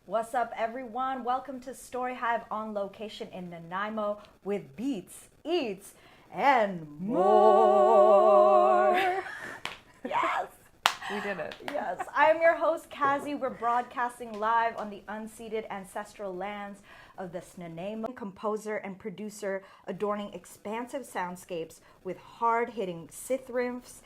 What's up, everyone? Welcome to STORYHIVE on location in Nanaimo with beats, eats, and more. Yes! We did it. Yes. I am your host, Kazi. We're broadcasting live on the unceded ancestral lands of the Snuneymuxw. Composer and producer adorning expansive soundscapes with hard-hitting synth riffs,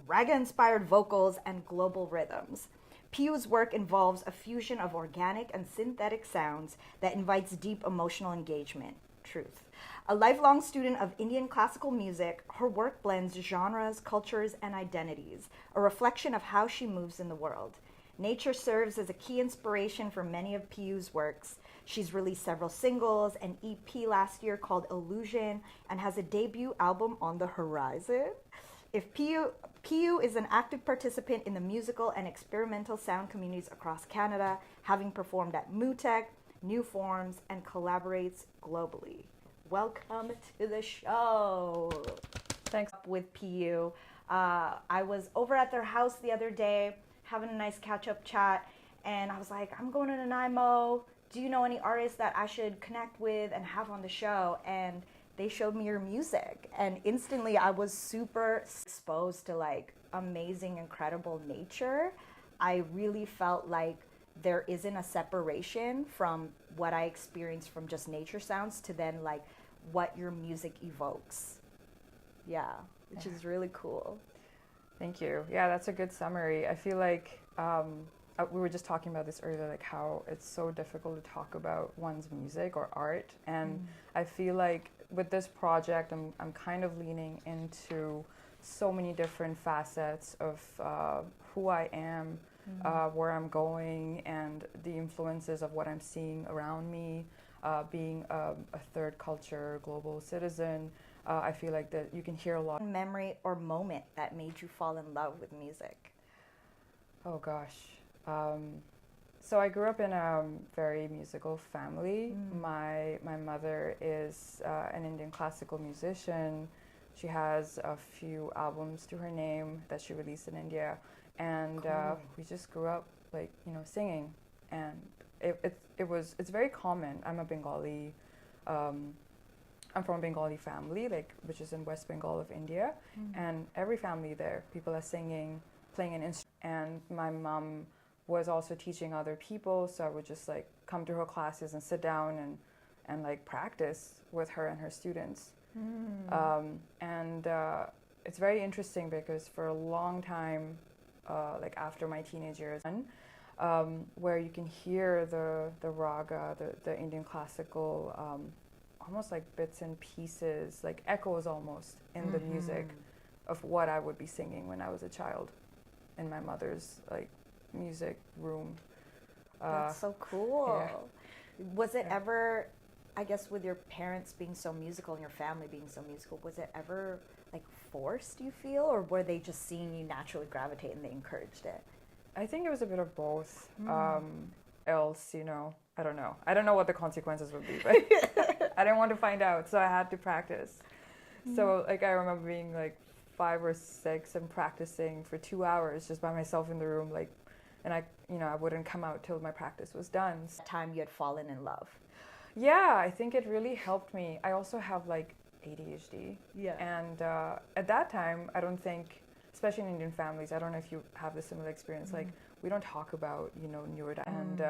raga-inspired vocals, and global rhythms. PIU's work involves a fusion of organic and synthetic sounds that invites deep emotional engagement. Truth. A lifelong student of Indian classical music, her work blends genres, cultures, and identities, a reflection of how she moves in the world. Nature serves as a key inspiration for many of PIU's works. She's released several singles, an EP last year called lllusion, and has a debut album on the horizon. If PIU is an active participant in the musical and experimental sound communities across Canada, having performed at Mutek, New Forms, and collaborates globally. Welcome to the show. Thanks. With PIU. I was over at their house the other day, having a nice catch-up chat, and I was like, I'm going to Nanaimo. Do you know any artists that I should connect with and have on the show? And they showed me your music, and instantly I was super exposed to like amazing, incredible nature. I really felt like there isn't a separation from what I experienced from just nature sounds to then like what your music evokes. Yeah, which is really cool. Thank you. Yeah, that's a good summary. I feel like we were just talking about this earlier, like how it's so difficult to talk about one's music or art, and I feel like with this project, I'm kind of leaning into so many different facets of who I am, where I'm going, and the influences of what I'm seeing around me. Being a third culture global citizen, I feel like that you can hear a lot. Memory or moment that made you fall in love with music? Oh gosh. So I grew up in a very musical family. My mother is an Indian classical musician. She has a few albums to her name that she released in India, and we just grew up like singing, and it's very common. I'm a Bengali. I'm from a Bengali family, which is in West Bengal of India, and every family there, people are singing, playing an instrument, and my mom was also teaching other people, so I would just like come to her classes and sit down and like practice with her and her students. It's very interesting because for a long time, like after my teenage years, where you can hear the raga, the Indian classical, almost like bits and pieces, like echoes almost in the music of what I would be singing when I was a child in my mother's like music room. That's so cool. Yeah. Was it ever, I guess with your parents being so musical and your family being so musical, was it ever like forced, you feel, or were they just seeing you naturally gravitate and they encouraged it? I think it was a bit of both. Else, I don't know. I don't know what the consequences would be, but I didn't want to find out, so I had to practice. So like I remember being like 5 or 6 and practicing for 2 hours just by myself in the room, like, and I wouldn't come out till my practice was done. That time you had fallen in love. Yeah, I think it really helped me. I also have like ADHD. Yeah. And at that time, I don't think, especially in Indian families, I don't know if you have the similar experience, like we don't talk about, and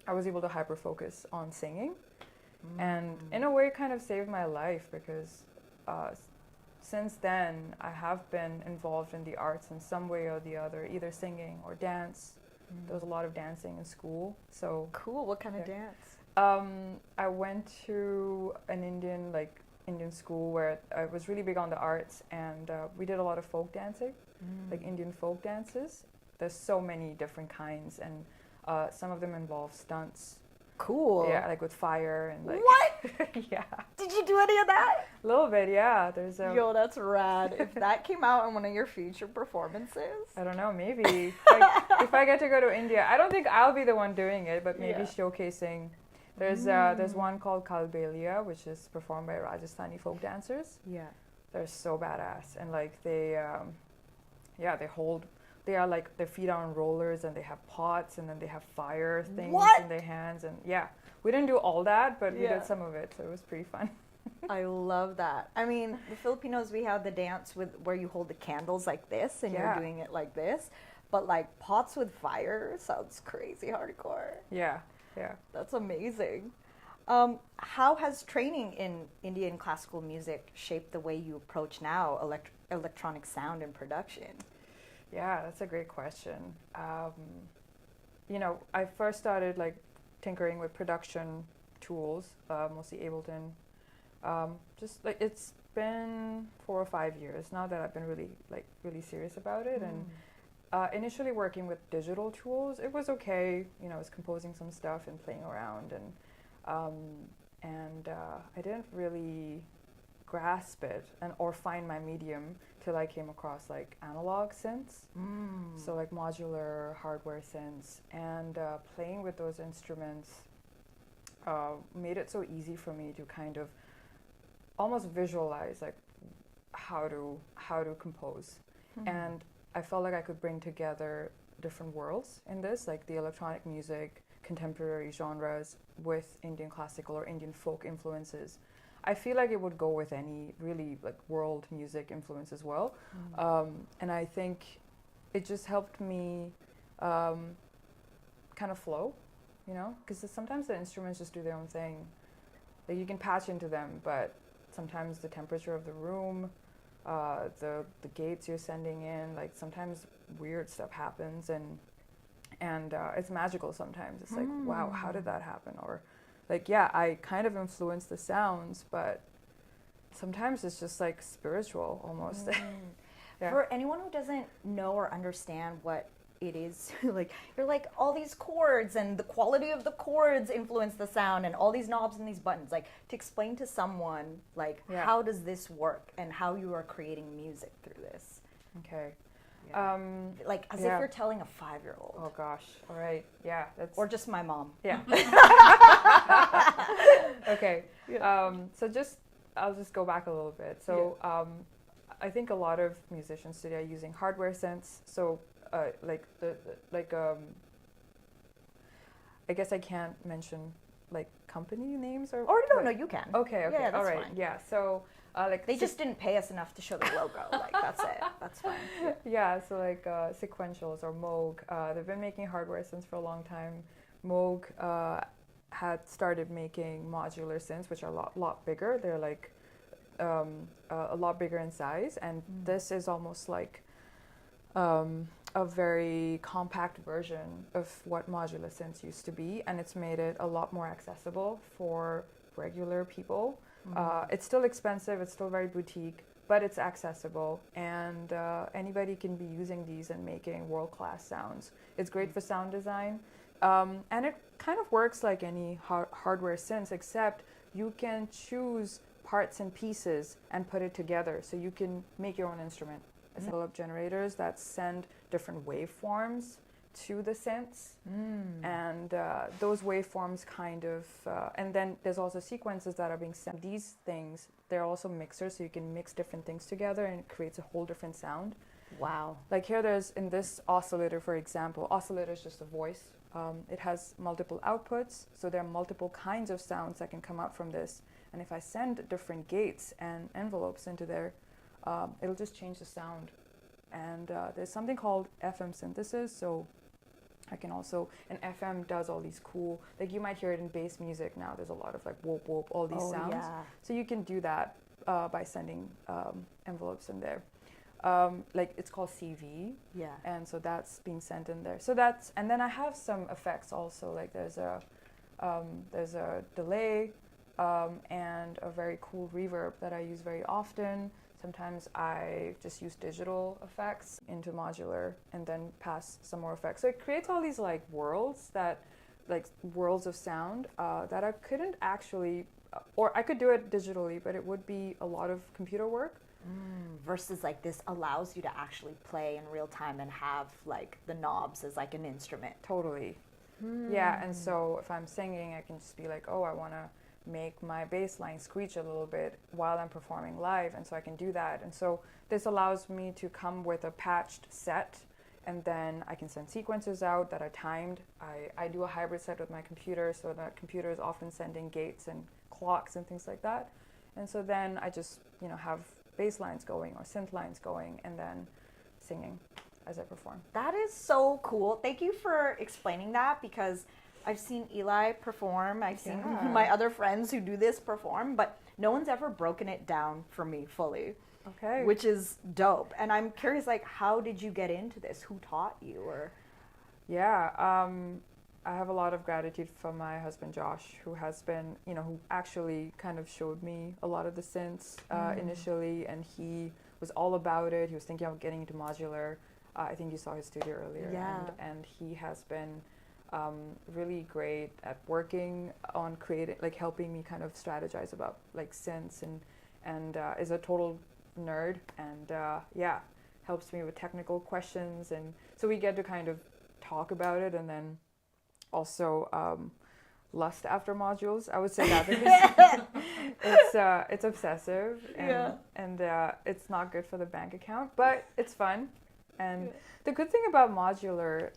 I was able to hyper focus on singing. And in a way it kind of saved my life because since then, I have been involved in the arts in some way or the other, either singing or dance. There was a lot of dancing in school. So cool. What kind of dance? I went to an Indian school where I was really big on the arts, and we did a lot of folk dancing, like Indian folk dances. There's so many different kinds, and some of them involve stunts. Cool. Yeah, like with fire and like. What? Yeah. Did you do any of that? A little bit, yeah. There's Yo, that's rad. If that came out in one of your future performances. I don't know, maybe. Like, if I get to go to India, I don't think I'll be the one doing it, but maybe showcasing. There's one called Kalbelia, which is performed by Rajasthani folk dancers. Yeah. They're so badass, and like they they are like, their feet are on rollers and they have pots and then they have fire things What? in their hands. And yeah, we didn't do all that, but we Yeah. did some of it. So it was pretty fun. I love that. I mean, the Filipinos, we have the dance with where you hold the candles like this and Yeah. you're doing it like this. But like pots with fire sounds crazy hardcore. Yeah, yeah. That's amazing. How has training in Indian classical music shaped the way you approach now electronic sound and production? Yeah, that's a great question. You know, I first started like tinkering with production tools, mostly Ableton. Just like it's been 4 or 5 years now that I've been really serious about it. And initially working with digital tools, it was okay. You know, I was composing some stuff and playing around, and I didn't really grasp it or find my medium till I came across like analog synths, so like modular hardware synths, and playing with those instruments made it so easy for me to kind of almost visualize like how to compose. And I felt like I could bring together different worlds in this, like the electronic music, contemporary genres with Indian classical or Indian folk influences. I feel like it would go with any really like world music influence as well. And I think it just helped me kind of flow, you know, because sometimes the instruments just do their own thing. Like you can patch into them, but sometimes the temperature of the room, the gates you're sending in, like sometimes weird stuff happens, and it's magical sometimes. It's like, wow, how did that happen? Or like, yeah, I kind of influence the sounds, but sometimes it's just like spiritual almost. Yeah. For anyone who doesn't know or understand what it is, like you're like all these chords and the quality of the chords influence the sound and all these knobs and these buttons, like to explain to someone like how does this work and how you are creating music through this. Okay. Like as if you're telling a 5-year-old. Oh gosh. All right. Yeah. That's Or just my mom. Yeah. Okay. So I'll just go back a little bit. So I think a lot of musicians today are using hardware synths. So I guess I can't mention like company names or no, you can. Okay. Yeah, that's all right. fine. Yeah. So like they just didn't pay us enough to show the logo. Like that's it. That's fine. Yeah. So like Sequentials or Moog, they've been making hardware synths for a long time. Moog had started making modular synths, which are a lot bigger. They're like a lot bigger in size, and this is almost like a very compact version of what modular synths used to be, and it's made it a lot more accessible for regular people. It's still expensive, it's still very boutique, but it's accessible, and anybody can be using these and making world-class sounds. It's great for sound design, and it kind of works like any hardware synths, except you can choose parts and pieces and put it together, so you can make your own instrument. Develop generators that send different waveforms to the synths, and those waveforms kind of, and then there's also sequences that are being sent. These things, they're also mixers, so you can mix different things together and it creates a whole different sound. Wow. Like here there's, in this oscillator, for example, oscillator is just a voice. It has multiple outputs, so there are multiple kinds of sounds that can come out from this. And if I send different gates and envelopes into there, it'll just change the sound. And there's something called FM synthesis, so I can also, and FM does all these cool, like you might hear it in bass music now, there's a lot of like whoop whoop, all these sounds. Yeah. So you can do that by sending envelopes in there. Like it's called CV, and so that's being sent in there. So that's, and then I have some effects also, like there's a delay and a very cool reverb that I use very often. Sometimes I just use digital effects into modular and then pass some more effects. So it creates all these like worlds that, like worlds of sound that I couldn't actually, or I could do it digitally, but it would be a lot of computer work. Versus like this allows you to actually play in real time and have like the knobs as like an instrument. Totally. Yeah, and so if I'm singing, I can just be like, oh, I want to make my bass line screech a little bit while I'm performing live, and so I can do that. And so this allows me to come with a patched set and then I can send sequences out that are timed. I do a hybrid set with my computer, so that computer is often sending gates and clocks and things like that. And so then I just, have bass lines going or synth lines going, and then singing as I perform. That is so cool. Thank you for explaining that, because I've seen Eli perform. I've seen my other friends who do this perform, but no one's ever broken it down for me fully. Okay. Which is dope. And I'm curious, like, how did you get into this? Who taught you? Or Yeah, I have a lot of gratitude for my husband Josh, who has been, who actually kind of showed me a lot of the synths initially, and he was all about it. He was thinking of getting into modular. I think you saw his studio earlier. Yeah. And he has been really great at working on creating, like helping me kind of strategize about like synths, and is a total nerd, and helps me with technical questions, and so we get to kind of talk about it, and then also lust after modules, I would say that, because it's obsessive, and it's not good for the bank account, but it's fun. And the good thing about modular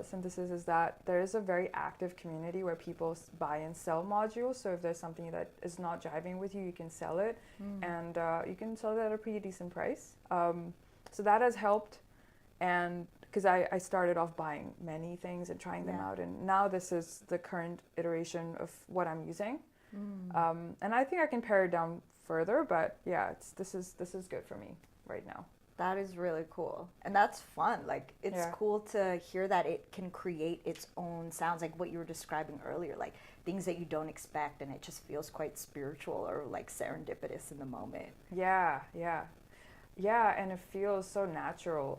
synthesis is that there is a very active community where people buy and sell modules. So if there's something that is not jiving with you, you can sell it, and you can sell it at a pretty decent price. So that has helped, and because I started off buying many things and trying them out, and now this is the current iteration of what I'm using, and I think I can pare it down further. But yeah, this is good for me right now. that is really cool. And that's fun. Like, it's cool to hear that it can create its own sounds, like what you were describing earlier, like things that you don't expect, and it just feels quite spiritual or like serendipitous in the moment. Yeah, and it feels so natural.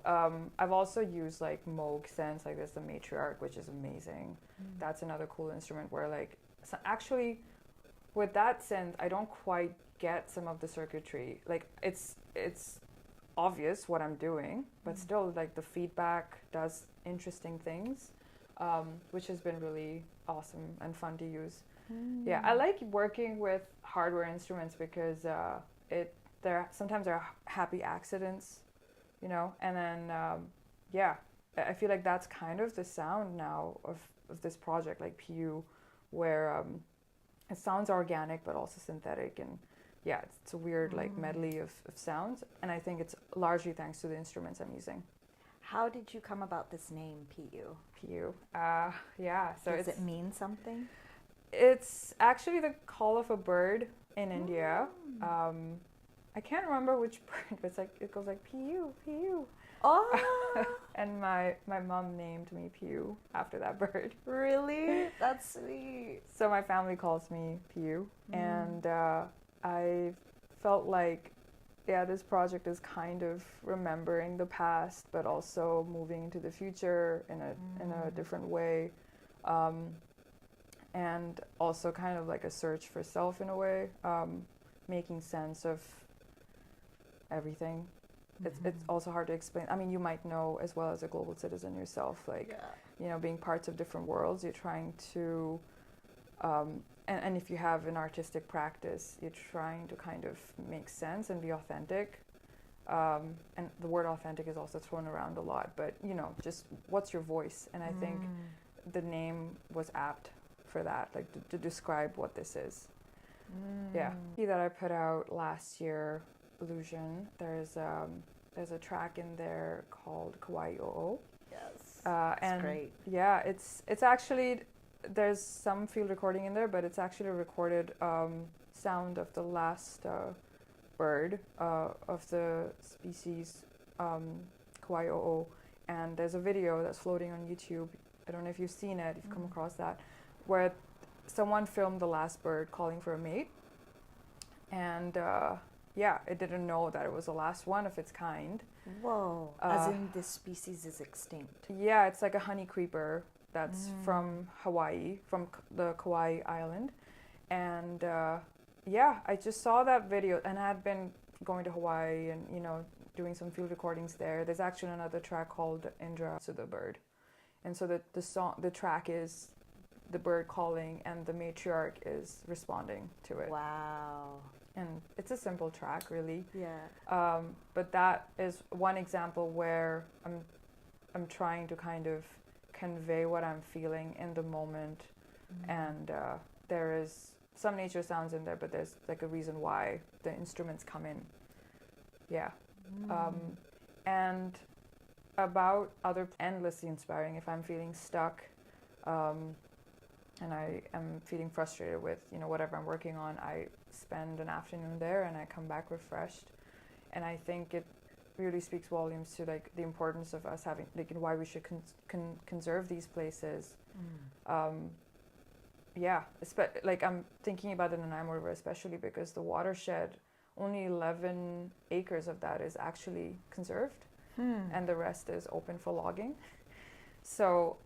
I've also used like Moog synths, like there's the matriarch, which is amazing. That's another cool instrument where like, so actually with that synth, I don't quite get some of the circuitry. Like it's obvious what I'm doing, but still like the feedback does interesting things, which has been really awesome and fun to use. Yeah, I like working with hardware instruments because sometimes there are happy accidents, and then I feel like that's kind of the sound now of this project, like PIU, where it sounds organic but also synthetic, and it's a weird like medley of sounds, and I think it's largely thanks to the instruments I'm using. How did you come about this name, PIU? PIU. So Does it mean something? It's actually the call of a bird in India. I can't remember which bird, but it goes like PIU, PIU. Oh, and my mom named me PIU after that bird. really? That's sweet. So my family calls me PIU, and I felt like, this project is kind of remembering the past, but also moving into the future in a different way, and also kind of like a search for self in a way, making sense of everything. It's also hard to explain. I mean, you might know as well as a global citizen yourself, like, being parts of different worlds, you're trying to, and if you have an artistic practice, you're trying to kind of make sense and be authentic. And the word authentic is also thrown around a lot, but, just what's your voice? And I think the name was apt for that, like to describe what this is. That I put out last year, lllusion, there's a track in there called Kawaii Oo. Yes, and great. Yeah, it's actually, there's some field recording in there, but it's actually a recorded sound of the last bird of the species Kawaii Oo, and there's a video that's floating on YouTube. I don't know if you've seen it, you've come across that, where someone filmed the last bird calling for a mate, and it didn't know that it was the last one of its kind. Whoa, as in this species is extinct. Yeah, it's like a honey creeper that's from Hawaii, from the Kauai Island. And I just saw that video, and I had been going to Hawaii and, doing some field recordings there. There's actually another track called Indra to the bird. And so the track is the bird calling, and the matriarch is responding to it. Wow. And it's a simple track, really. Yeah. But that is one example where I'm trying to kind of convey what I'm feeling in the moment. And there is some nature sounds in there, but there's like a reason why the instruments come in. Yeah. And about other endlessly inspiring. If I'm feeling stuck, and I am feeling frustrated with, you know, whatever I'm working on, I spend an afternoon there and I come back refreshed. And I think it really speaks volumes to like the importance of us having, like, and why we should conserve these places. Yeah, like I'm thinking about the Nanaimo River especially because the watershed, only 11 acres of that is actually conserved, and the rest is open for logging. So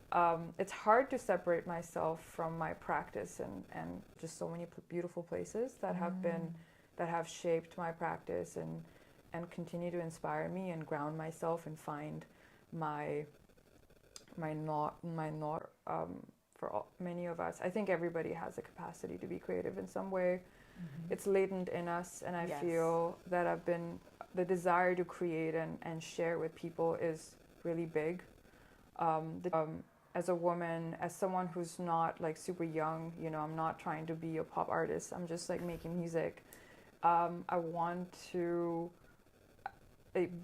it's hard to separate myself from my practice and just so many beautiful places that have shaped my practice and continue to inspire me and ground myself and find my not for many of us. I think everybody has a capacity to be creative in some way. It's latent in us, and I feel that the desire to create and share with people is really big. As a woman, as someone who's not like super young, you know, I'm not trying to be a pop artist. I'm just like making music. I want to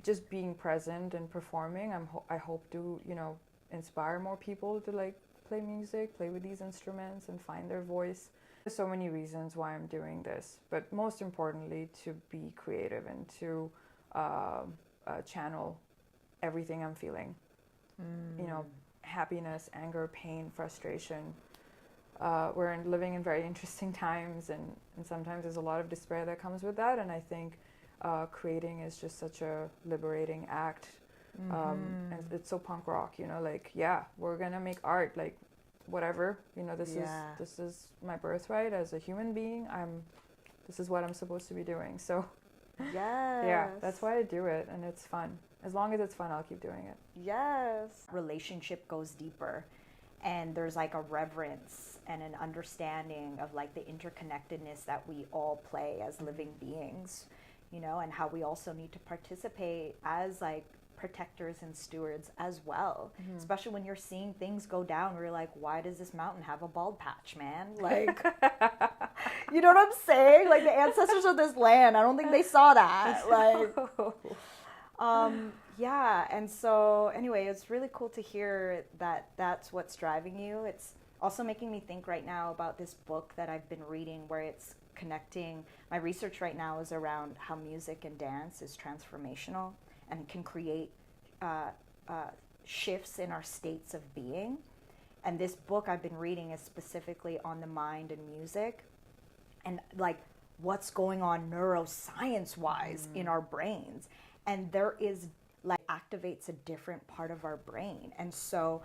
just being present and performing. I hope to, you know, inspire more people to like play music, play with these instruments, and find their voice. There's so many reasons why I'm doing this, but most importantly, to be creative and to channel everything I'm feeling. You know, happiness, anger, pain, frustration. We're living in very interesting times, and sometimes there's a lot of despair that comes with that, and I think creating is just such a liberating act. And it's so punk rock, you know, like, yeah, we're gonna make art, like, whatever, you know, this is my birthright as a human being. This is what I'm supposed to be doing. So yeah, that's why I do it, and it's fun. As long as it's fun, I'll keep doing it. Yes. Relationship goes deeper, and there's like a reverence and an understanding of like the interconnectedness that we all play as living beings, you know, and how we also need to participate as like protectors and stewards as well, especially when you're seeing things go down where you're like, why does this mountain have a bald patch, man? Like, you know what I'm saying? Like, the ancestors of this land, I don't think they saw that. Like, yeah. And so anyway, it's really cool to hear that that's what's driving you. It's also making me think right now about this book that I've been reading where it's connecting. My research right now is around how music and dance is transformational and can create shifts in our states of being. And this book I've been reading is specifically on the mind and music and like what's going on neuroscience-wise in our brains. And there is like activates a different part of our brain. And so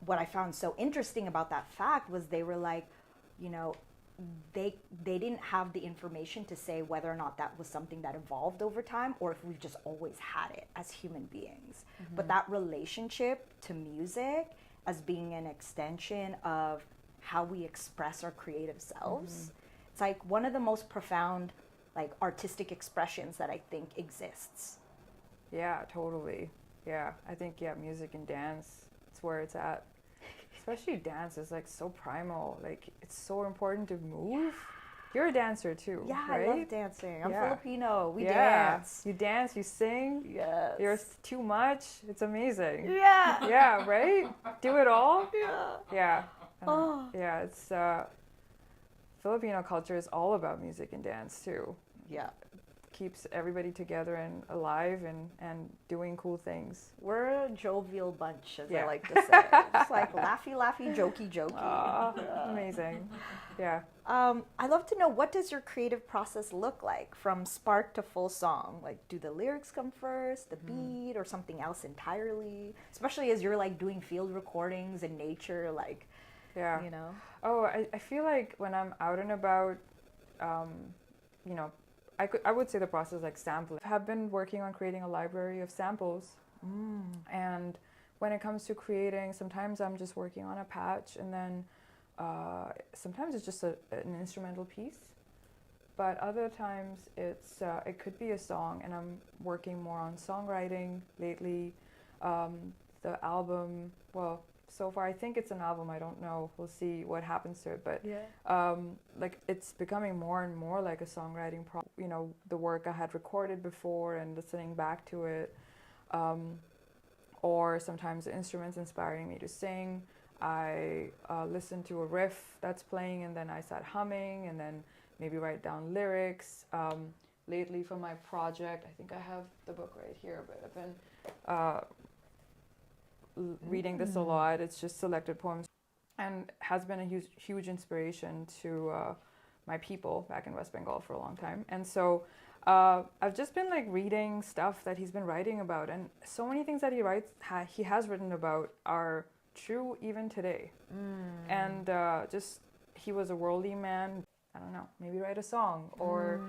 what I found so interesting about that fact was they were like, you know, they didn't have the information to say whether or not that was something that evolved over time or if we've just always had it as human beings. But that relationship to music as being an extension of how we express our creative selves, it's like one of the most profound like artistic expressions that I think exists. Yeah, totally. Yeah, I think, yeah, music and dance, it's where it's at. Especially dance is like so primal. Like, it's so important to move. You're a dancer too, Yeah, right? I love dancing. I'm Filipino. We dance. You dance, you sing. Yes. You're too much. It's amazing. Yeah. Yeah, right? Do it all? Yeah. Yeah. Yeah, it's Filipino culture is all about music and dance too. Yeah. Keeps everybody together and alive and doing cool things. We're a jovial bunch, as I like to say. It's like laughy, jokey. Amazing. Yeah. I'd love to know, what does your creative process look like from spark to full song? Like, do the lyrics come first, the beat, or something else entirely? Especially as you're like doing field recordings in nature, like, you know? Oh, I feel like when I'm out and about, you know, I would say the process like sampling. I have been working on creating a library of samples. And when it comes to creating, sometimes I'm just working on a patch, and then sometimes it's just an instrumental piece. But other times it could be a song, and I'm working more on songwriting lately. the album, well, so far I think it's an album, I don't know, we'll see what happens to it, but like it's becoming more and more like a songwriting you know, the work I had recorded before and listening back to it, or sometimes the instruments inspiring me to sing. I listen to a riff that's playing and then I start humming and then maybe write down lyrics. Lately for my project, I think I have the book right here, but I've been reading this a lot. It's just selected poems and has been a huge inspiration to my people back in West Bengal for a long time. And so I've just been like reading stuff that he's been writing about, and so many things that he has written about are true even today. And just he was a worldly man. I don't know, maybe write a song or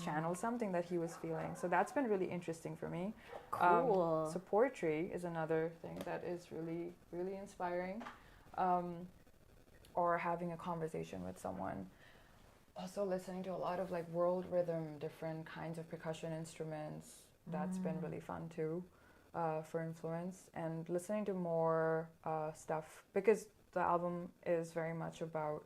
channel something that he was feeling. So that's been really interesting for me. Cool. So poetry is another thing that is really, really inspiring. Or having a conversation with someone. Also listening to a lot of like world rhythm, different kinds of percussion instruments. That's been really fun too, for influence. And listening to more stuff, because the album is very much about,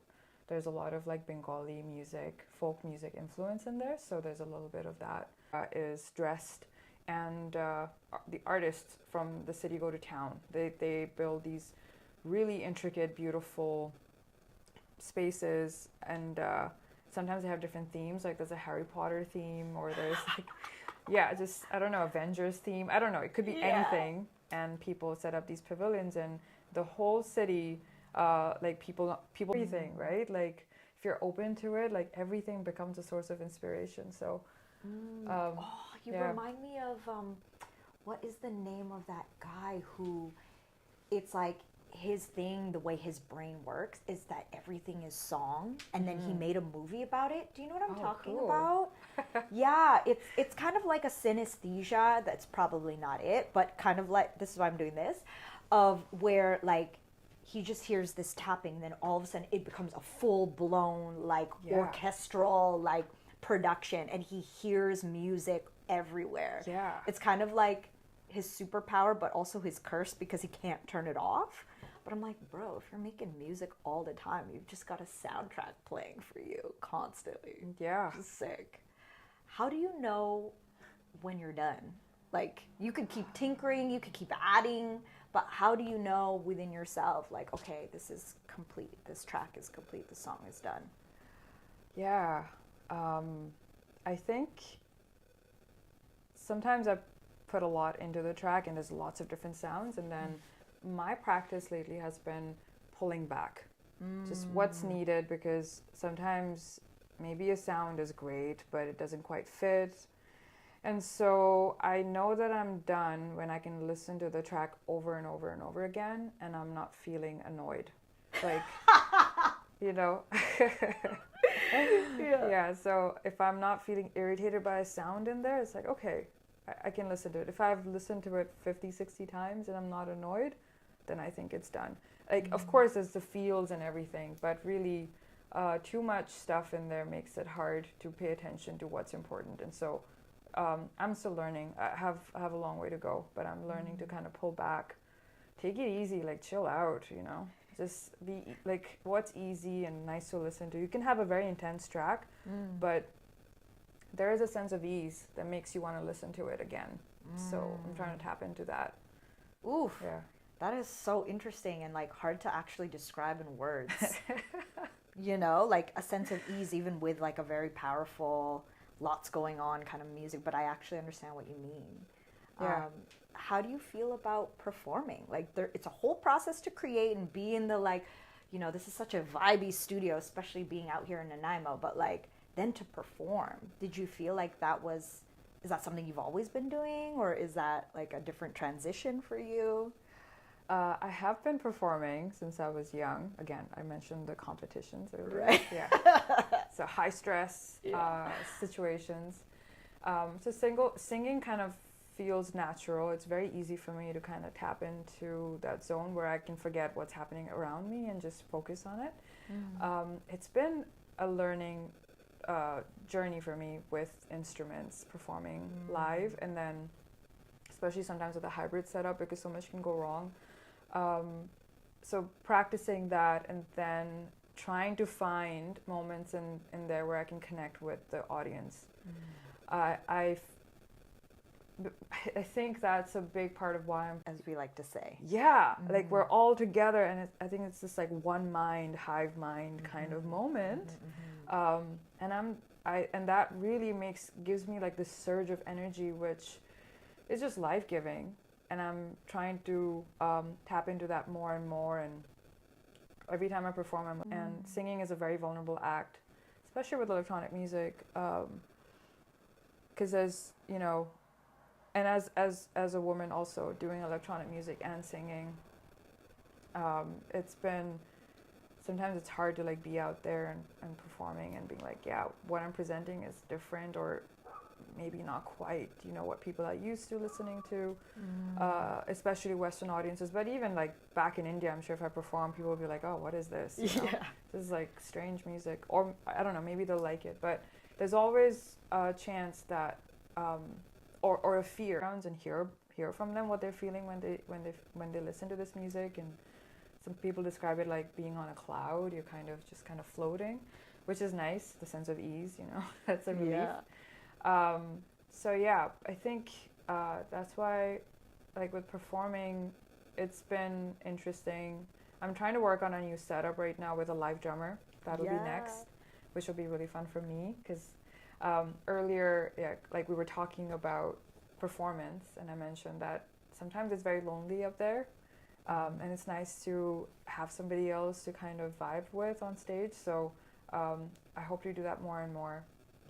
there's a lot of like Bengali music, folk music influence in there. So there's a little bit of that. Is dressed, and the artists from the city go to town. They build these really intricate, beautiful spaces, and sometimes they have different themes. Like there's a Harry Potter theme, or there's like, just, I don't know, Avengers theme. I don't know. It could be anything. And people set up these pavilions, and the whole city, like people everything, right? Like if you're open to it, like everything becomes a source of inspiration. So you remind me of what is the name of that guy who, it's like his thing, the way his brain works is that everything is song, and then he made a movie about it. Do you know what I'm talking about? Yeah, it's kind of like a synesthesia. That's probably not it, but kind of like, this is why I'm doing this, of where like he just hears this tapping, then all of a sudden it becomes a full-blown like orchestral like production, and he hears music everywhere. It's kind of like his superpower, but also his curse, because he can't turn it off. But I'm like, bro, if you're making music all the time, you've just got a soundtrack playing for you constantly. It's sick. How do you know when you're done? Like, you could keep tinkering, you could keep adding, but how do you know within yourself, like, okay, this is complete, this track is complete, this song is done? I think sometimes I put a lot into the track, and there's lots of different sounds, and then my practice lately has been pulling back, just what's needed, because sometimes maybe a sound is great but it doesn't quite fit, and so I know that I'm done when I can listen to the track over and over and over again, and I'm not feeling annoyed, like you know. So if I'm not feeling irritated by a sound in there, it's like, okay, I can listen to it. If I've listened to it 50, 60 times and I'm not annoyed, then I think it's done. Like, of course, there's the feels and everything, but really too much stuff in there makes it hard to pay attention to what's important. And so I'm still learning. I have a long way to go, but I'm learning to kind of pull back, take it easy, like chill out, you know. Just be like, what's easy and nice to listen to. You can have a very intense track, but there is a sense of ease that makes you want to listen to it again. So I'm trying to tap into that. Oof. Yeah. That is so interesting and like hard to actually describe in words. You know, like a sense of ease, even with like a very powerful, lots going on kind of music, but I actually understand what you mean. How do you feel about performing? Like it's a whole process to create and be in the like, you know, this is such a vibey studio, especially being out here in Nanaimo, but like then to perform, did you feel like is that something you've always been doing, or is that like a different transition for you? I have been performing since I was young. Again, I mentioned the competitions earlier. Right. So high stress situations. So singing kind of feels natural. It's very easy for me to kind of tap into that zone where I can forget what's happening around me and just focus on it. It's been a learning journey for me with instruments, performing live, and then especially sometimes with a hybrid setup because so much can go wrong. So practicing that and then trying to find moments in there where I can connect with the audience. I think that's a big part of why I'm, as we like to say. Yeah, like we're all together, and I think it's just like one mind, hive mind kind of moment. And that really gives me like this surge of energy, which is just life-giving. And I'm trying to tap into that more and more. And every time I perform, and singing is a very vulnerable act, especially with electronic music, because as you know, and as a woman also doing electronic music and singing, it's been, sometimes it's hard to like be out there and performing and being like, yeah, what I'm presenting is different or maybe not quite, you know, what people are used to listening to, especially Western audiences. But even like back in India, I'm sure if I perform, people will be like, oh, what is this? You know? This is like strange music. Or I don't know, maybe they'll like it. But there's always a chance that, or a fear, and hear from them what they're feeling when they listen to this music. And some people describe it like being on a cloud. You're kind of floating, which is nice. The sense of ease, you know, that's a relief. So yeah, I think that's why, like with performing, it's been interesting. I'm trying to work on a new setup right now with a live drummer. That'll be next, which will be really fun for me because earlier, like we were talking about performance, and I mentioned that sometimes it's very lonely up there, and it's nice to have somebody else to kind of vibe with on stage. So I hope to do that more and more.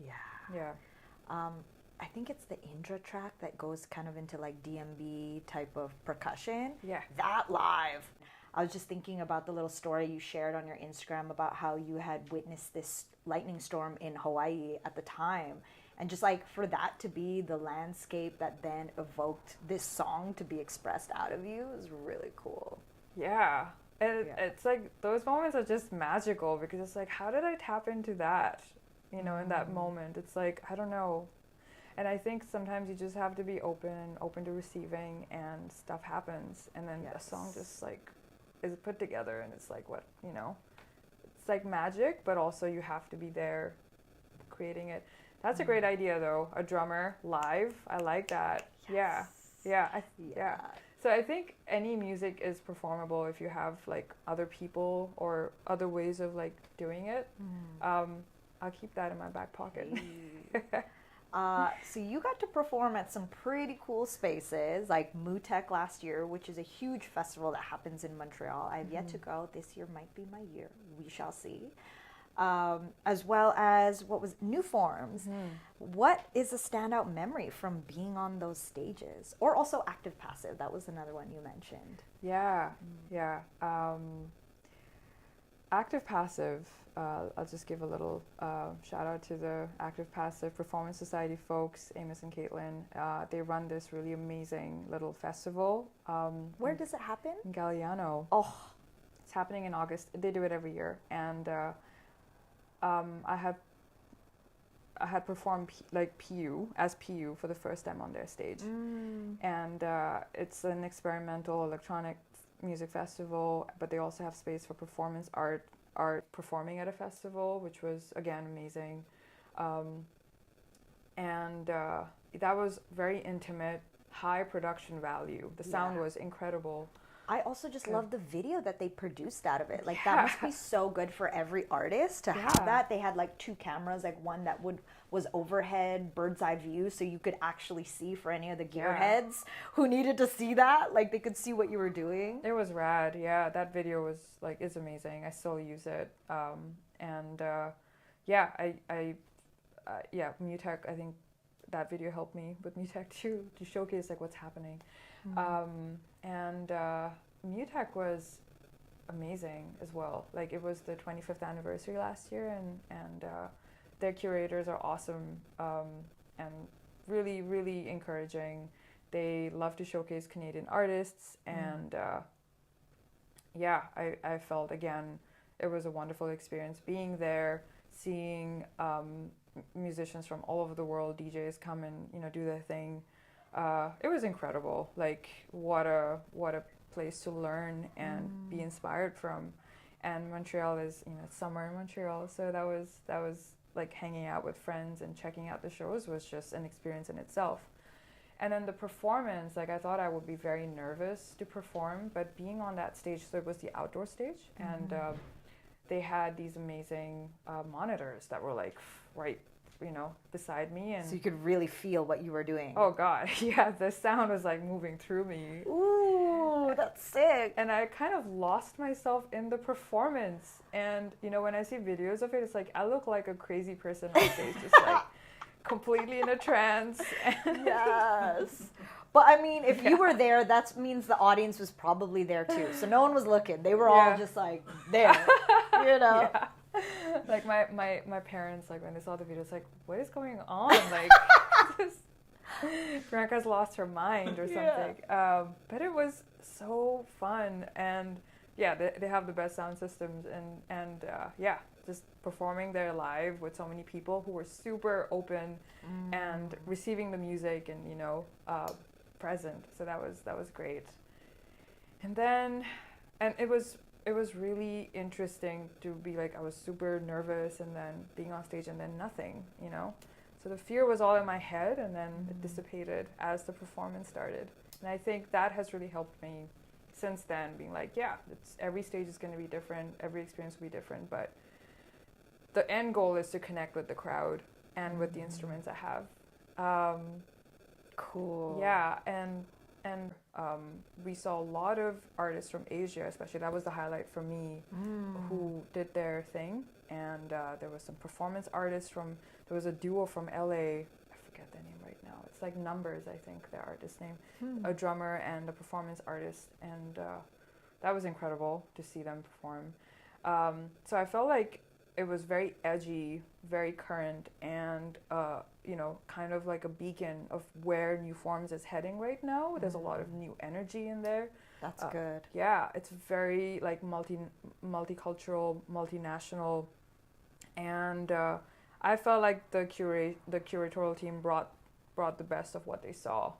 Yeah. I think it's the Indra track that goes kind of into like DMB type of percussion. Yeah. That live. I was just thinking about the little story you shared on your Instagram about how you had witnessed this lightning storm in Hawaii at the time. And just like for that to be the landscape that then evoked this song to be expressed out of you is really cool. Yeah. And it's like those moments are just magical because it's like, how did I tap into that? You know, in that moment, it's like, I don't know. And I think sometimes you just have to be open to receiving, and stuff happens. And then a song just like is put together, and it's like, what, you know, it's like magic, but also you have to be there creating it. That's a great idea though. A drummer live. I like that. Yes. Yeah. So I think any music is performable if you have like other people or other ways of like doing it. I'll keep that in my back pocket. So you got to perform at some pretty cool spaces like Mutek last year, which is a huge festival that happens in Montreal. I have yet to go. This year might be my year. We shall see. As well as what was New Forms. What is a standout memory from being on those stages? Or also Active Passive. That was another one you mentioned. Yeah. Active Passive. I'll just give a little shout out to the Active Passive Performance Society folks, Amos and Caitlin. They run this really amazing little festival. Where does it happen? In Galliano. Oh, it's happening in August. They do it every year, and I had performed PIU as PIU for the first time on their stage, and it's an experimental electronic music festival, but they also have space for performance art performing at a festival, which was again amazing, and that was very intimate, high production value. The sound was incredible. I also just love the video that they produced out of it. Like that must be so good for every artist to have that. They had like 2 cameras, like one that was overhead, bird's eye view, so you could actually see for any of the gearheads who needed to see that. Like they could see what you were doing. It was rad. Yeah, that video was like, it's amazing. I still use it. Mutek, I think that video helped me with Mutek too, to showcase like what's happening. Mutek was amazing as well. Like it was the 25th anniversary last year, and their curators are awesome, and really, really encouraging. They love to showcase Canadian artists, and I felt again it was a wonderful experience being there, seeing musicians from all over the world, DJs come and do their thing. it was incredible. Like what a place to learn and be inspired from. And Montreal is, it's summer in Montreal, so that was like hanging out with friends and checking out the shows was just an experience in itself. And then the performance, like I thought I would be very nervous to perform, but being on that stage, so it was the outdoor stage, and they had these amazing monitors that were like right, beside me, and So you could really feel what you were doing. oh god, yeah, the sound was like moving through me. Ooh, that's sick. And I kind of lost myself in the performance. And when I see videos of it, it's like I look like a crazy person on stage, just like completely in a trance. Yes. But I mean, if you were there, that means the audience was probably there too. So no one was looking. They were all just like there, Yeah. Like my parents, like when they saw the video, it's like, what is going on? Like, Bianca's lost her mind or something. But it was so fun, and yeah, they have the best sound systems, and just performing there live with so many people who were super open and receiving the music and present. So that was great. And then it was really interesting to be like, I was super nervous and then being on stage and then nothing, So the fear was all in my head, and then it dissipated as the performance started. And I think that has really helped me since then, being like, every stage is going to be different, every experience will be different, but the end goal is to connect with the crowd and with the instruments I have. Cool. Yeah, and we saw a lot of artists from Asia, especially. That was the highlight for me, who did their thing. And there was some performance artists there was a duo from LA, I forget their name right now. It's like Numbers, I think, their artist name. A drummer and a performance artist. And that was incredible to see them perform. So I felt like it was very edgy, very current, and kind of like a beacon of where New Forms is heading right now. There's a lot of new energy in there. That's good. Yeah, it's very like multicultural, multinational, and I felt like the curatorial team brought the best of what they saw,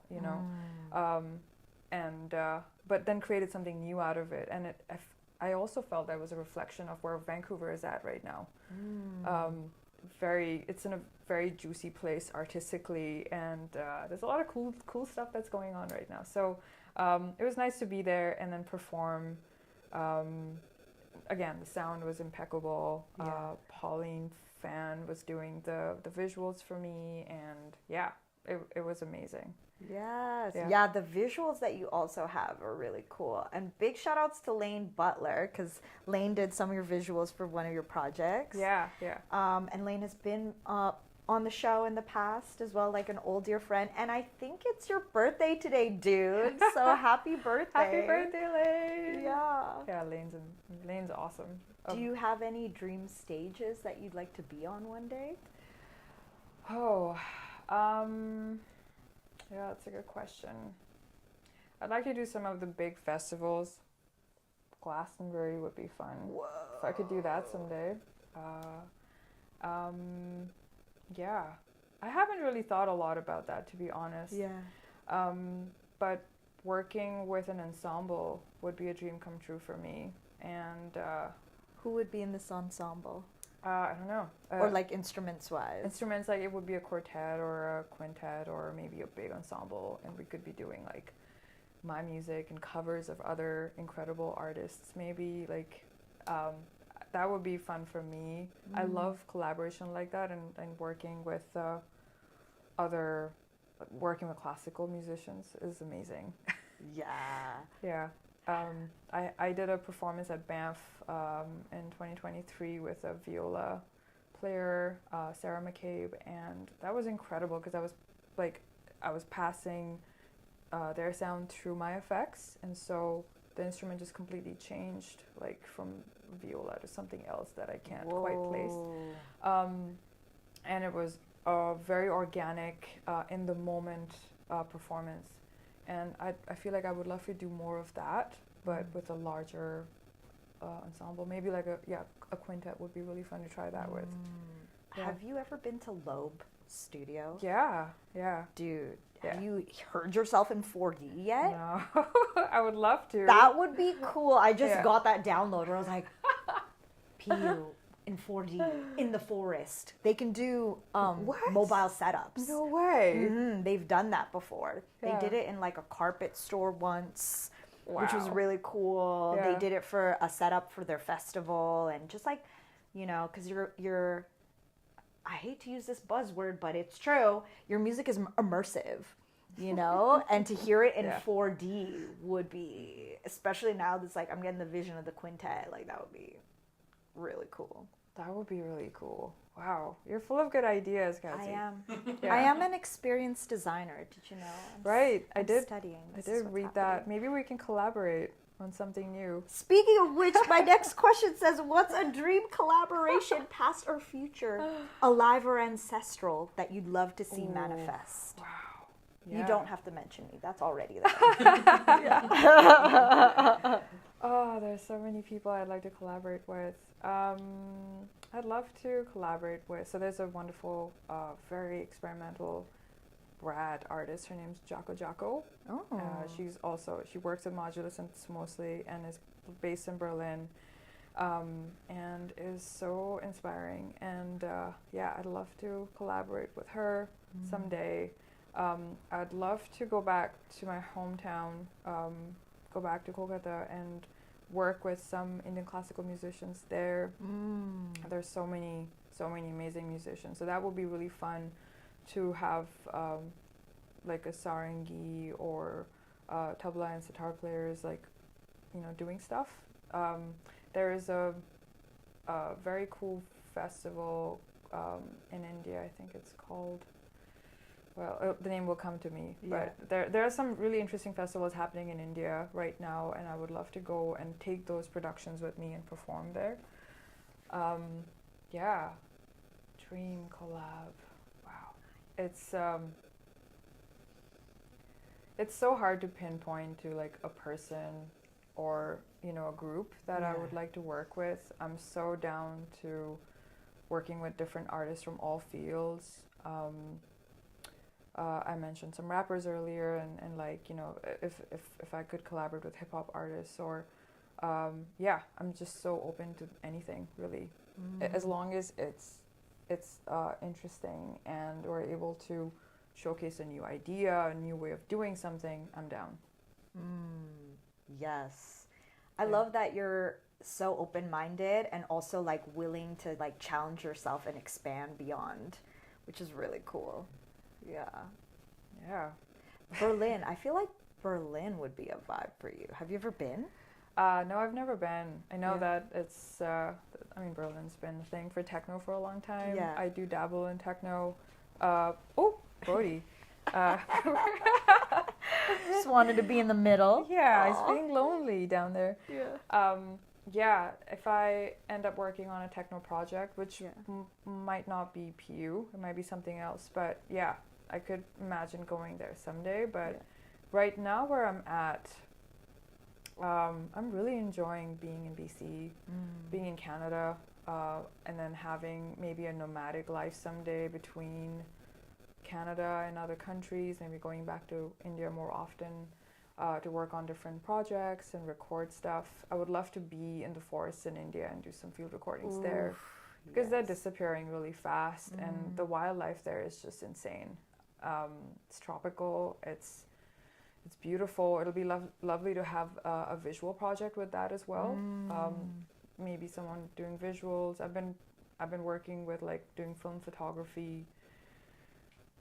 but then created something new out of it, and I also felt that was a reflection of where Vancouver is at right now. It's in a very juicy place artistically, and there's a lot of cool stuff that's going on right now. So it was nice to be there and then perform. Again, the sound was impeccable. Pauline Fan was doing the visuals for me, and it was amazing. Yes. Yeah, the visuals that you also have are really cool. And big shout outs to Lane Butler, because Lane did some of your visuals for one of your projects. Yeah. And Lane has been on the show in the past as well, like an old dear friend. And I think it's your birthday today, dude. So happy birthday. Happy birthday, Lane. Yeah. Yeah, Lane's awesome. Do you have any dream stages that you'd like to be on one day? Yeah, that's a good question. I'd like to do some of the big festivals. Glastonbury would be fun. Whoa. If I could do that someday. Yeah. I haven't really thought a lot about that, to be honest. Yeah. But working with an ensemble would be a dream come true for me. And who would be in this ensemble? I don't know. Or like instruments-wise? Instruments, like it would be a quartet or a quintet or maybe a big ensemble, and we could be doing like my music and covers of other incredible artists. Maybe like that would be fun for me. I love collaboration like that, and working with working with classical musicians is amazing. Yeah. I did a performance at Banff in 2023 with a viola player, Sarah McCabe, and that was incredible because I was passing their sound through my effects, and so the instrument just completely changed, like from viola to something else that I can't quite place. And it was a very organic, in the moment performance. And I feel like I would love to do more of that, but with a larger ensemble. Maybe like a quintet would be really fun to try that with. Yeah. Have you ever been to Loeb Studio? Yeah. Dude, Have you heard yourself in 4D yet? No. I would love to. That would be cool. I just got that download where I was like, PIU in 4D in the forest. They can do mobile setups. No way. They've done that before. Yeah. They did it in like a carpet store once, Wow. which was really cool. Yeah. They did it for a setup for their festival, and just like, you know, because you're I hate to use this buzzword, but it's true. Your music is immersive, you know, and to hear it in 4D would be, especially now that's like I'm getting the vision of the quintet, like that would be really cool. That would be really cool. Wow, you're full of good ideas, Cassie. I am. I am an experienced designer. Did you know? I did studying. I did read that. Maybe we can collaborate on something new. Speaking of which, my next question says, what's a dream collaboration, past or future, alive or ancestral, that you'd love to see manifest? Wow. You Yeah. don't have to mention me. That's already there. Oh, there's so many people I'd like to collaborate with. I'd love to collaborate with. So there's a wonderful, very experimental rad artist. Her name's Jocko. Oh. She works with modular synths mostly and is based in Berlin, and is so inspiring. And I'd love to collaborate with her someday. I'd love to go back to my hometown, go back to Kolkata and work with some Indian classical musicians there. There's so many amazing musicians. So that would be really fun to have like a sarangi or tabla and sitar players, like, you know, doing stuff. There is a very cool festival in India. I think it's called, the name will come to me. Yeah. But there are some really interesting festivals happening in India right now, and I would love to go and take those productions with me and perform there. Dream collab. Wow. It's so hard to pinpoint to like a person or, you know, a group that I would like to work with. I'm so down to working with different artists from all fields. I mentioned some rappers earlier, and like, you know, if I could collaborate with hip hop artists or I'm just so open to anything really, as long as it's interesting and we're able to showcase a new idea, a new way of doing something. I'm down. Yes. I love that you're so open-minded and also like willing to like challenge yourself and expand beyond, which is really cool. Yeah. Berlin. I feel like Berlin would be a vibe for you. Have you ever been? No, I've never been. I know that it's, Berlin's been a thing for techno for a long time. Yeah. I do dabble in techno. Brody. Just wanted to be in the middle. Yeah, it's being lonely down there. If I end up working on a techno project, which might not be PIU, it might be something else, but yeah, I could imagine going there someday. But right now where I'm at, I'm really enjoying being in BC, being in Canada, and then having maybe a nomadic life someday between Canada and other countries, maybe going back to India more often to work on different projects and record stuff. I would love to be in the forests in India and do some field recordings there, because they're disappearing really fast, and the wildlife there is just insane. It's tropical, it's beautiful. It'll be lovely to have a visual project with that as well. Maybe someone doing visuals. I've been working with like doing film photography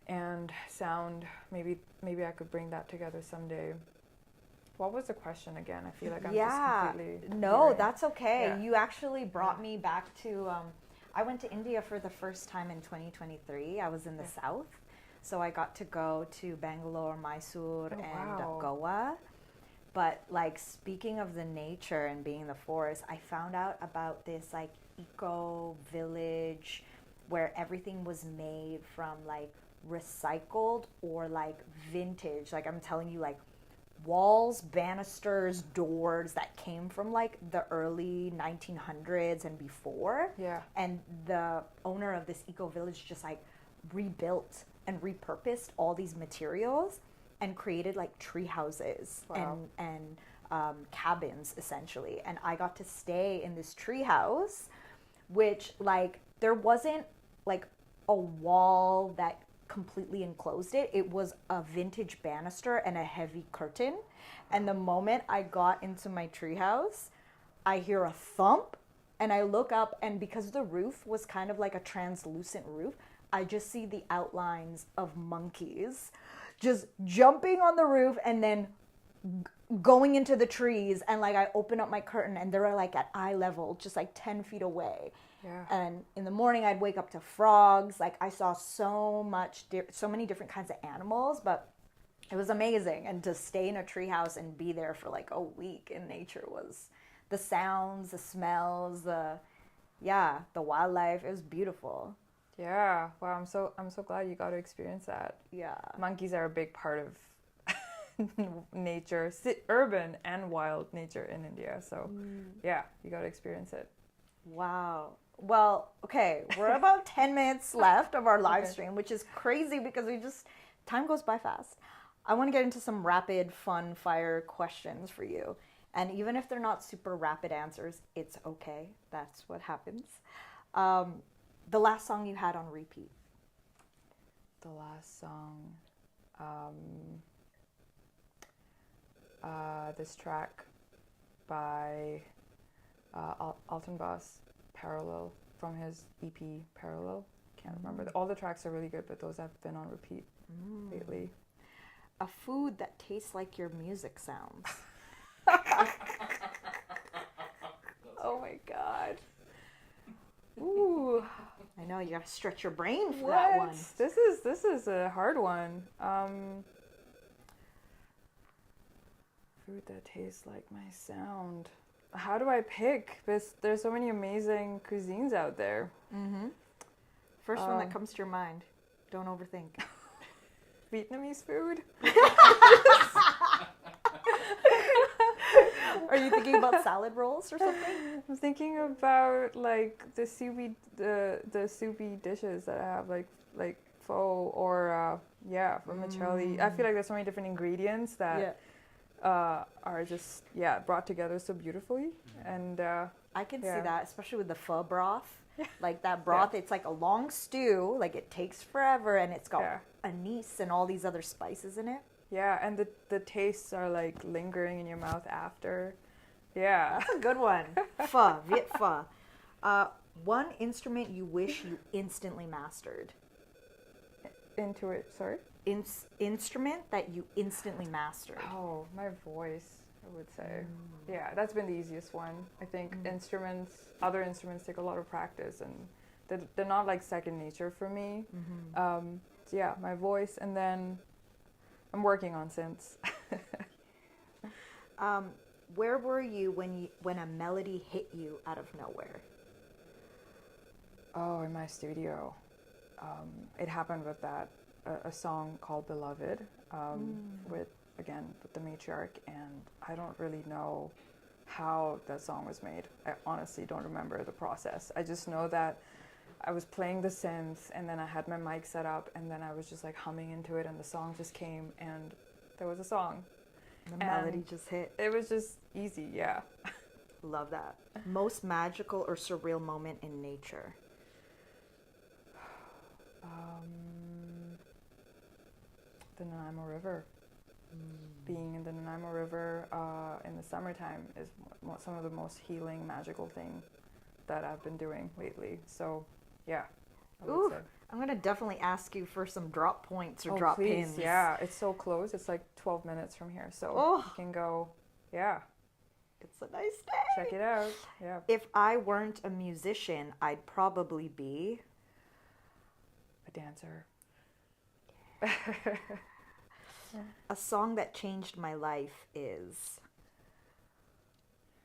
and sound. Maybe I could bring that together someday. What was the question again? I feel like I'm just completely... No, that's okay. Yeah. You actually brought me back to... I went to India for the first time in 2023. I was in the south. So I got to go to Bangalore, Mysore, and Goa. But like, speaking of the nature and being in the forest, I found out about this like eco village where everything was made from like recycled or like vintage. Like, I'm telling you, like walls, banisters, doors that came from like the early 1900s and before. Yeah. And the owner of this eco village just like rebuilt and repurposed all these materials and created like tree houses and cabins essentially. And I got to stay in this tree house, which like there wasn't like a wall that completely enclosed it. It was a vintage banister and a heavy curtain. And the moment I got into my treehouse, I hear a thump and I look up, and because the roof was kind of like a translucent roof, I just see the outlines of monkeys just jumping on the roof and then going into the trees. And like I open up my curtain and they're like at eye level, just like 10 feet away. Yeah. And in the morning I'd wake up to frogs. Like I saw so many different kinds of animals, but it was amazing. And to stay in a treehouse and be there for like a week in nature was the sounds, the smells, the wildlife. It was beautiful. Yeah. Wow. I'm so glad you got to experience that. Yeah. Monkeys are a big part of nature, urban and wild nature in India. So yeah, you got to experience it. Wow. Well, okay, we're about 10 minutes left of our live stream, which is crazy because time goes by fast. I want to get into some rapid, fun fire questions for you. And even if they're not super rapid answers, it's okay. That's what happens. The last song you had on repeat? The last song, this track by Alton Bass, Parallel, from his EP Parallel. Can't remember. All the tracks are really good, but those have been on repeat lately. A food that tastes like your music sounds. Oh my god. Ooh. I know, you gotta stretch your brain for that one. This is a hard one. Food that tastes like my sound. How do I pick? There's so many amazing cuisines out there. Mm-hmm. First one that comes to your mind. Don't overthink. Vietnamese food. Are you thinking about salad rolls or something? I'm thinking about like the soupy dishes that I have, like pho or vermicelli. I feel like there's so many different ingredients that are just brought together so beautifully. And I can see that, especially with the pho broth. Like that broth, it's like a long stew. Like it takes forever, and it's got anise and all these other spices in it. Yeah, and the tastes are like lingering in your mouth after. Yeah. That's a good one. Pho, Viet pho. One instrument you wish you instantly mastered. Sorry? Instrument that you instantly mastered. Oh, my voice, I would say. Yeah, that's been the easiest one. I think other instruments take a lot of practice, and they're not like second nature for me. So yeah, my voice, and then I'm working on synths. Where were you when a melody hit you out of nowhere? Oh, in my studio. It happened with a song called Beloved, with the matriarch, and I don't really know how that song was made. I honestly don't remember the process. I just know that I was playing the synth, and then I had my mic set up, and then I was just like humming into it, and the song just came, and there was a song. The melody just hit. It was just easy, yeah. Love that. Most magical or surreal moment in nature? The Nanaimo River. Being in the Nanaimo River in the summertime is some of the most healing, magical thing that I've been doing lately. So, yeah, I would say. I'm going to definitely ask you for some drop points or drop pins. Yeah, it's so close. It's like 12 minutes from here. So you can go, It's a nice day. Check it out. Yeah. If I weren't a musician, I'd probably be a dancer. A song that changed my life is...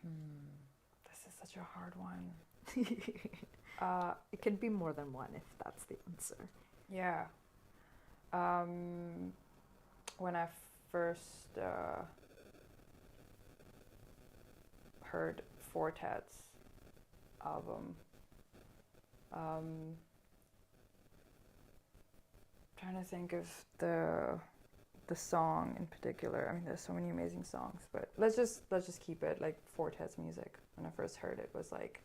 This is such a hard one. It could be more than one if that's the answer. Yeah. When I first heard Fortet's album, trying to think of the song in particular. I mean, there's so many amazing songs, but let's just keep it like Fortet's music. When I first heard it, was like,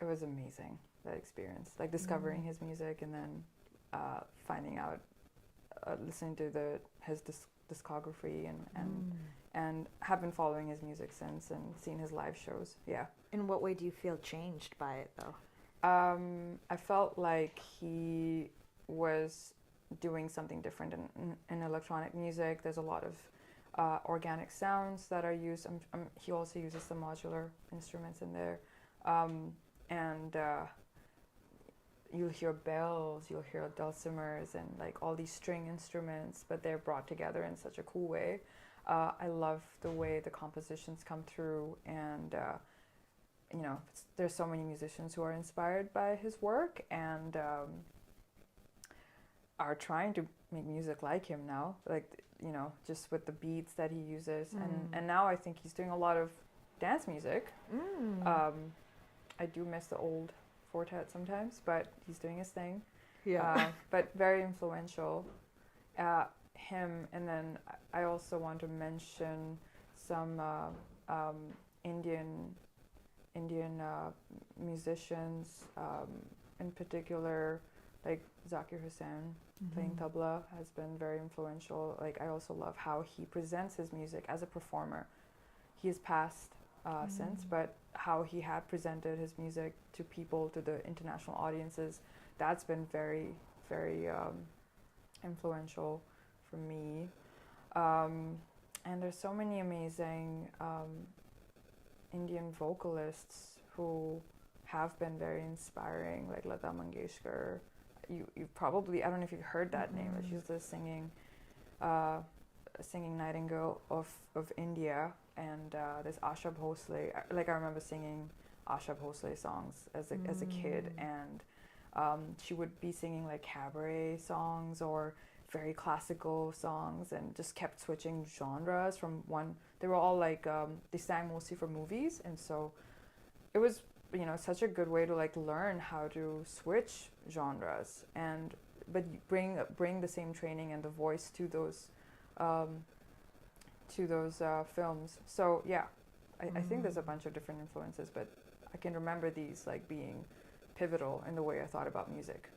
it was amazing, that experience, like discovering his music and then finding out, listening to his discography and have been following his music since and seen his live shows. Yeah. In what way do you feel changed by it though? I felt like he was doing something different in electronic music. There's a lot of organic sounds that are used. He also uses some modular instruments in there. And you'll hear bells, you'll hear dulcimers, and like all these string instruments, but they're brought together in such a cool way. I love the way the compositions come through, and you know, there's so many musicians who are inspired by his work and are trying to make music like him now, like, you know, just with the beats that he uses. And now I think he's doing a lot of dance music. I do miss the old Fortet sometimes, but he's doing his thing. Yeah. But very influential. Him, and then I also want to mention some Indian musicians, in particular, like Zakir Hussain playing tabla has been very influential. Like, I also love how he presents his music as a performer. He has passed since, but how he had presented his music to people, to the international audiences, that's been very, very influential for me. And there's so many amazing Indian vocalists who have been very inspiring, like Lata Mangeshkar. You probably, I don't know if you've heard that name, but she's the singing nightingale of India. And there's Asha Bhosle. Like, I remember singing Asha Bhosle songs as a kid, and she would be singing like cabaret songs or very classical songs, and just kept switching genres from one. They were all like they sang mostly for movies, and so it was, you know, such a good way to like learn how to switch genres, and but bring the same training and the voice to those films. So yeah, I think there's a bunch of different influences, but I can remember these like being pivotal in the way I thought about music.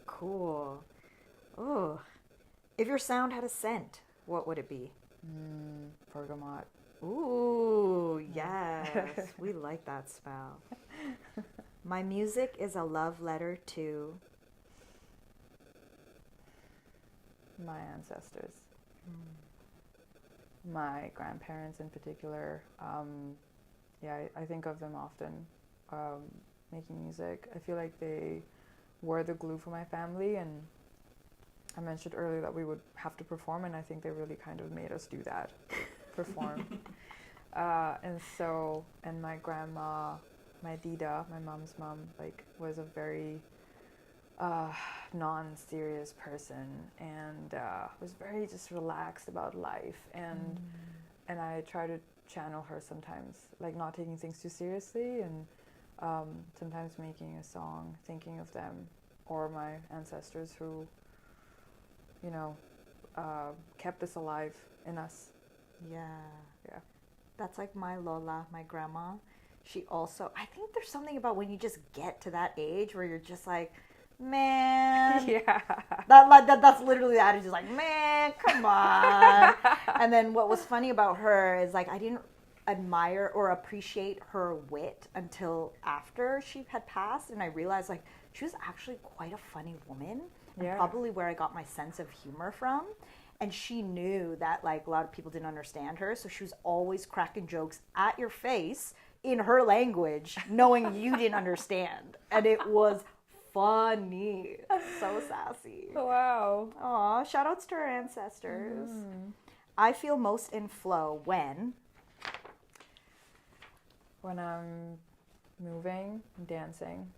Cool. Oh, if your sound had a scent, what would it be? Bergamot. Ooh, yes. We like that smell. My music is a love letter to my ancestors. My grandparents in particular. I think of them often making music. I feel like they were the glue for my family, and I mentioned earlier that we would have to perform, and I think they really kind of made us do that, perform. And my grandma, my Dida, my mom's mom, like, was a very non-serious person, and was very just relaxed about life, and I try to channel her sometimes, like not taking things too seriously, and sometimes making a song thinking of them or my ancestors who, you know, kept this alive in us. Yeah. That's like my Lola, my grandma. She also, I think there's something about when you just get to that age where you're just like, man. Yeah. That's literally the attitude. Like, man, come on. And then what was funny about her is, like, I didn't admire or appreciate her wit until after she had passed, and I realized, like, she was actually quite a funny woman, and probably where I got my sense of humor from. And she knew that, like, a lot of people didn't understand her, so she was always cracking jokes at your face in her language, knowing you didn't understand. And it was funny. So sassy. Wow. Aw, shout outs to our ancestors. I feel most in flow when I'm moving, dancing.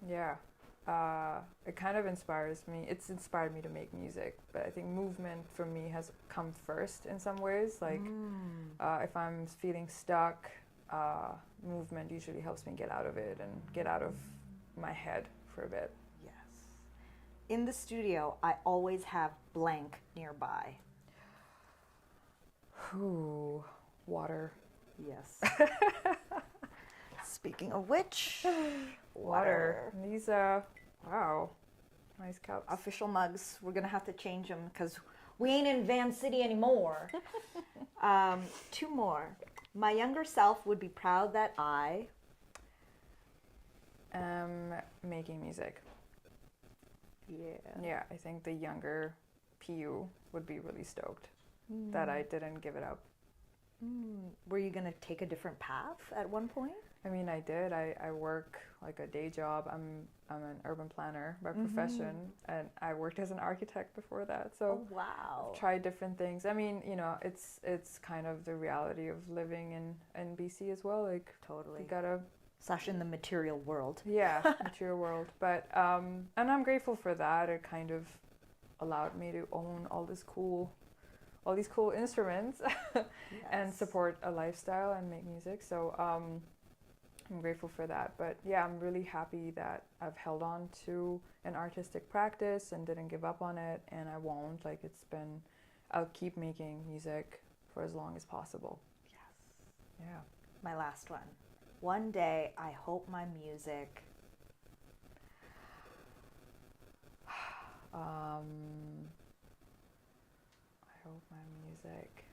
Yeah. It kind of inspires me. It's inspired me to make music, but I think movement for me has come first in some ways. Like, if I'm feeling stuck, movement usually helps me get out of it and get out of my head for a bit. Yes. In the studio, I always have blank nearby. Ooh, water. Yes. Speaking of which, Water. And these, wow, nice cups. Official mugs. We're going to have to change them because we ain't in Van City anymore. 2 more. My younger self would be proud that I am making music. Yeah, I think the younger PIU would be really stoked that I didn't give it up. Were you going to take a different path at one point? I mean, I did. I work like a day job. I'm an urban planner by profession, and I worked as an architect before that. So wow. I've tried different things. I mean, you know, it's kind of the reality of living in BC as well. Like, totally. you gotta slash in the material world. Yeah, material world. But and I'm grateful for that. It kind of allowed me to own all these cool instruments and support a lifestyle and make music. So I'm grateful for that. But yeah, I'm really happy that I've held on to an artistic practice and didn't give up on it, and I won't. Like, I'll keep making music for as long as possible. Yes. Yeah. My last one. One day, I hope my music I hope my music.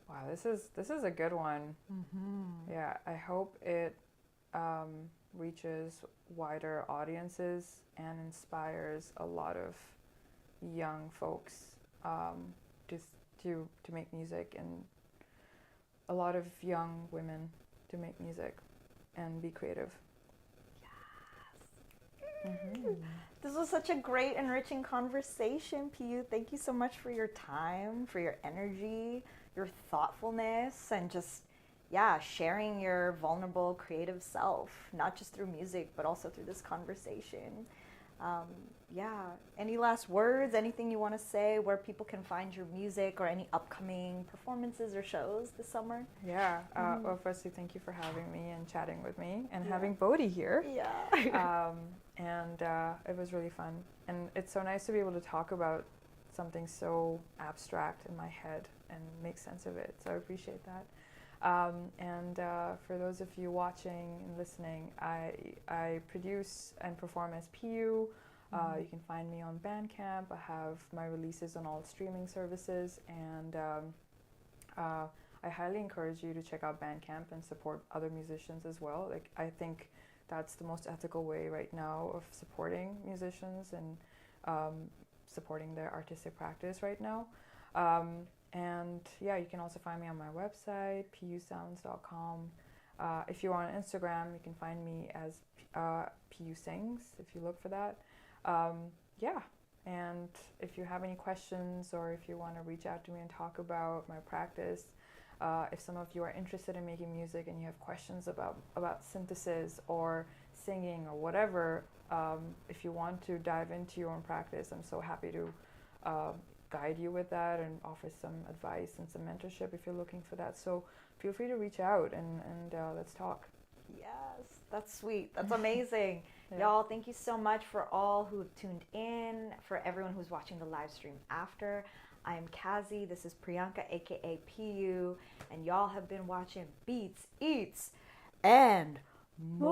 Wow, this is a good one. Yeah, I hope it reaches wider audiences and inspires a lot of young folks just to make music, and a lot of young women to make music and be creative. This was such a great, enriching conversation, PIU. Thank you so much for your time, for your energy, your thoughtfulness, and just, sharing your vulnerable, creative self, not just through music, but also through this conversation. Any last words, anything you want to say, where people can find your music or any upcoming performances or shows this summer? Well, firstly, thank you for having me and chatting with me, and having Bodhi here. And it was really fun, and it's so nice to be able to talk about something so abstract in my head and make sense of it, so I appreciate that. And for those of you watching and listening, I produce and perform as PIU. You can find me on Bandcamp. I have my releases on all streaming services, and I highly encourage you to check out Bandcamp and support other musicians as well. Like, I think that's the most ethical way right now of supporting musicians and supporting their artistic practice right now. And you can also find me on my website, piusounds.com. If you're on Instagram, you can find me as PIU Sings, if you look for that. And if you have any questions, or if you want to reach out to me and talk about my practice, if some of you are interested in making music and you have questions about synthesis or singing or whatever, if you want to dive into your own practice, I'm so happy to guide you with that and offer some advice and some mentorship if you're looking for that. So feel free to reach out and let's talk. Yes, that's sweet. That's amazing. Y'all, thank you so much for all who have tuned in, for everyone who's watching the live stream after. I am Kazi, this is Priyanka, aka PIU, and y'all have been watching Beats, Eats, and More.